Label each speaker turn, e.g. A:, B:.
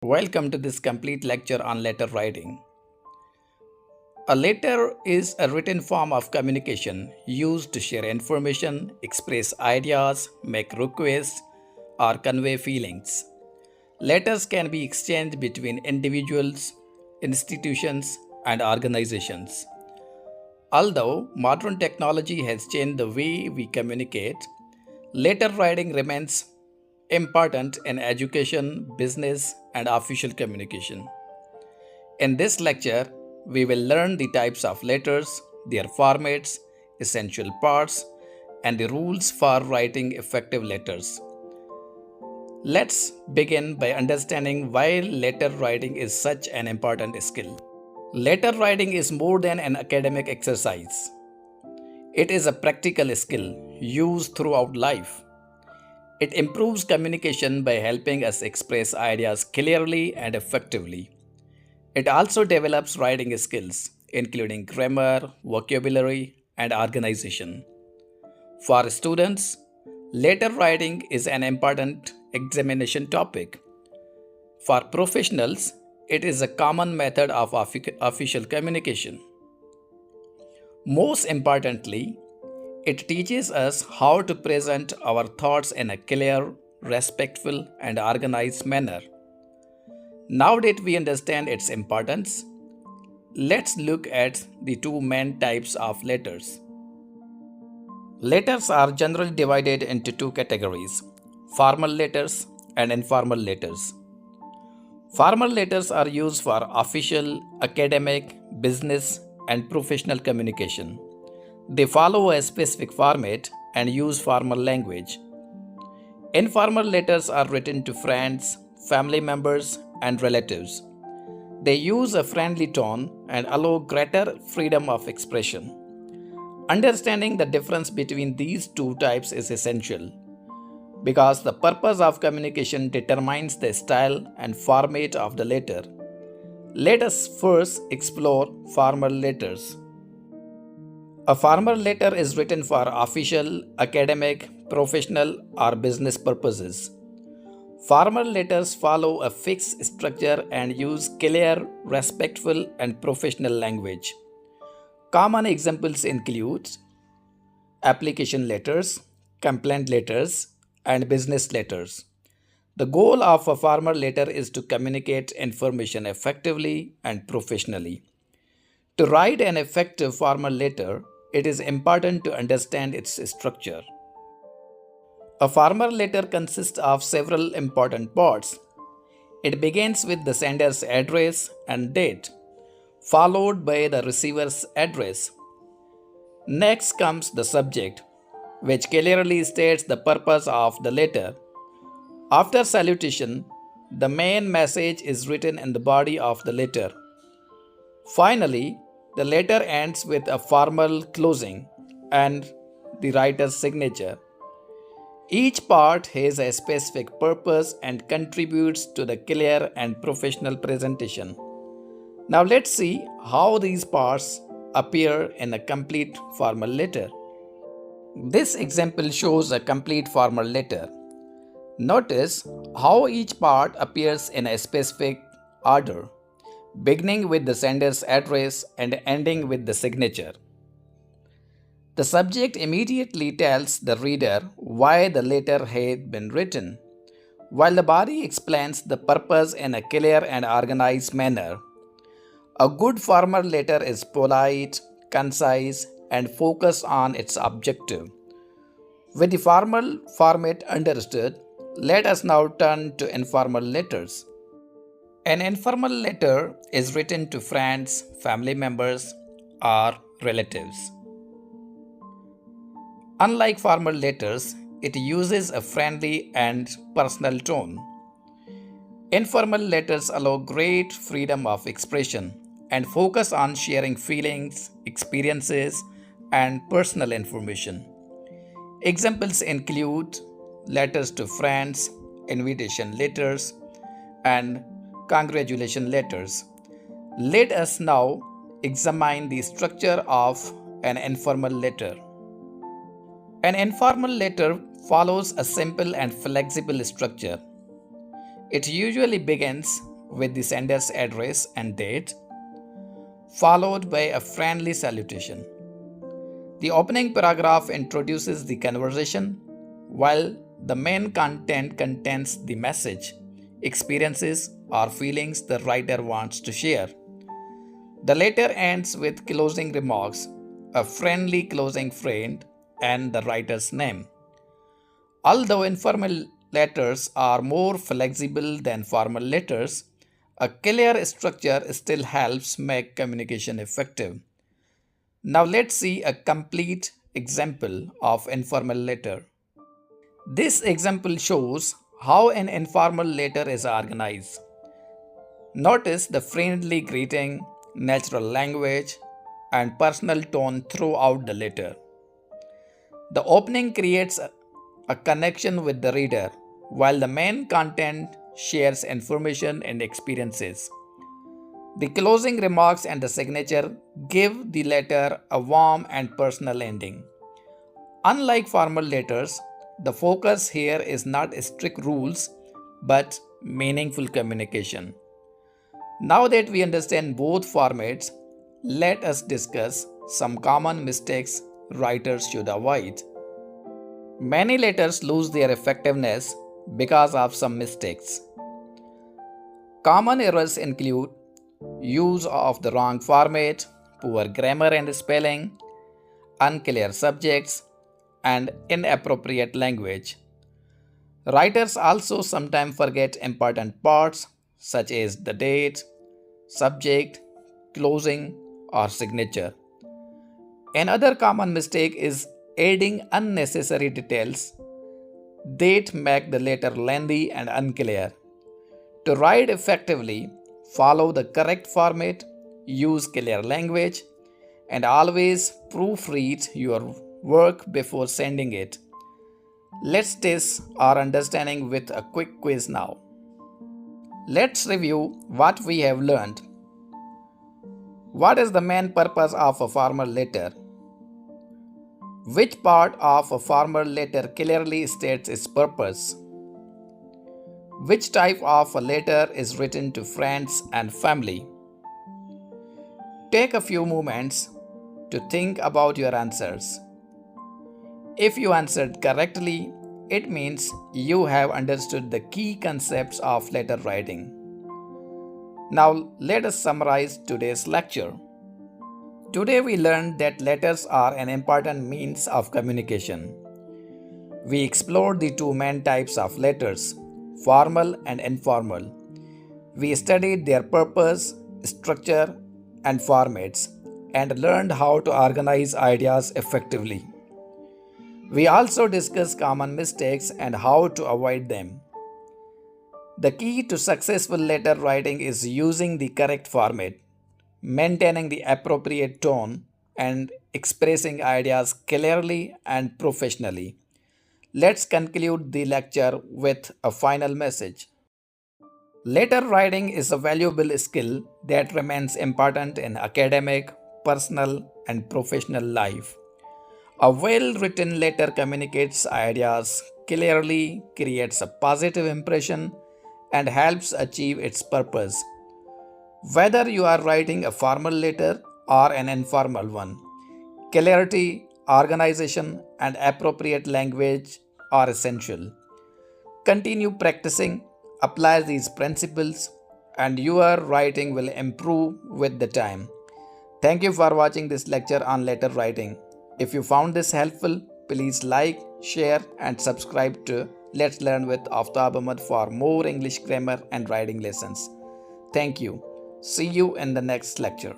A: Welcome to this complete lecture on letter writing. A letter is a written form of communication used to share information, express ideas, make requests, or convey feelings. Letters can be exchanged between individuals, institutions, and organizations. Although modern technology has changed the way we communicate, letter writing remains important in education, business, and official communication. In this lecture, we will learn the types of letters, their formats, essential parts, and the rules for writing effective letters. Let's begin by understanding why letter writing is such an important skill. Letter writing is more than an academic exercise. It is a practical skill used throughout life. It improves communication by helping us express ideas clearly and effectively. It also develops writing skills, including grammar, vocabulary, and organization. For students, letter writing is an important examination topic. For professionals, it is a common method of official communication. Most importantly, it teaches us how to present our thoughts in a clear, respectful, and organized manner. Now that we understand its importance, let's look at the two main types of letters. Letters are generally divided into two categories: formal letters and informal letters. Formal letters are used for official, academic, business, and professional communication. They follow a specific format and use formal language. Informal letters are written to friends, family members, and relatives. They use a friendly tone and allow greater freedom of expression. Understanding the difference between these two types is essential because the purpose of communication determines the style and format of the letter. Let us first explore formal letters. A formal letter is written for official, academic, professional, or business purposes. Formal letters follow a fixed structure and use clear, respectful, and professional language. Common examples include application letters, complaint letters, and business letters. The goal of a formal letter is to communicate information effectively and professionally. To write an effective formal letter, it is important to understand its structure. A formal letter consists of several important parts. It begins with the sender's address and date, followed by the receiver's address. Next comes the subject, which clearly states the purpose of the letter. After salutation, the main message is written in the body of the letter. Finally, the letter ends with a formal closing and the writer's signature. Each part has a specific purpose and contributes to the clear and professional presentation. Now let's see how these parts appear in a complete formal letter. This example shows a complete formal letter. Notice how each part appears in a specific order, beginning with the sender's address and ending with the signature. The subject immediately tells the reader why the letter had been written, while the body explains the purpose in a clear and organized manner. A good formal letter is polite, concise, and focused on its objective. With the formal format understood, let us now turn to informal letters. An informal letter is written to friends, family members, or relatives. Unlike formal letters, it uses a friendly and personal tone. Informal letters allow great freedom of expression and focus on sharing feelings, experiences, and personal information. Examples include letters to friends, invitation letters, and congratulation letters. Let us now examine the structure of an informal letter. An informal letter follows a simple and flexible structure. It usually begins with the sender's address and date, followed by a friendly salutation. The opening paragraph introduces the conversation, while the main content contains the message, experiences, or feelings the writer wants to share. The letter ends with closing remarks, a friendly closing phrase, and the writer's name. Although informal letters are more flexible than formal letters, a clear structure still helps make communication effective. Now let's see a complete example of informal letter. This example shows how an informal letter is organized. Notice the friendly greeting, natural language, and personal tone throughout the letter. The opening creates a connection with the reader, while the main content shares information and experiences. The closing remarks and the signature give the letter a warm and personal ending. Unlike formal letters, the focus here is not strict rules but meaningful communication. Now that we understand both formats, let us discuss some common mistakes writers should avoid. Many letters lose their effectiveness because of some mistakes. Common errors include use of the wrong format, poor grammar and spelling, unclear subjects, and inappropriate language. Writers also sometimes forget important parts such as the date, subject, closing, or signature. Another common mistake is adding unnecessary details that make the letter lengthy and unclear. To write effectively, follow the correct format, use clear language, and always proofread your work before sending it. Let's test our understanding with a quick quiz now. Let's review what we have learned. What is the main purpose of a formal letter? Which part of a formal letter clearly states its purpose? Which type of a letter is written to friends and family? Take a few moments to think about your answers. If you answered correctly, it means you have understood the key concepts of letter writing. Now let us summarize today's lecture. Today we learned that letters are an important means of communication. We explored the two main types of letters, formal and informal. We studied their purpose, structure, and formats, and learned how to organize ideas effectively. We also discussed common mistakes and how to avoid them. The key to successful letter writing is using the correct format, maintaining the appropriate tone, and expressing ideas clearly and professionally. Let's conclude the lecture with a final message. Letter writing is a valuable skill that remains important in academic, personal, and professional life. A well written letter communicates ideas clearly, creates a positive impression, and helps achieve its purpose. Whether you are writing a formal letter or an informal one, clarity, organization, and appropriate language are essential. Continue practicing, apply these principles, and your writing will improve with the time. Thank you for watching this lecture on letter writing. If you found this helpful, please like, share, and subscribe to Let's Learn with Aftab Ahmed for more English grammar and writing lessons. Thank you. See you in the next lecture.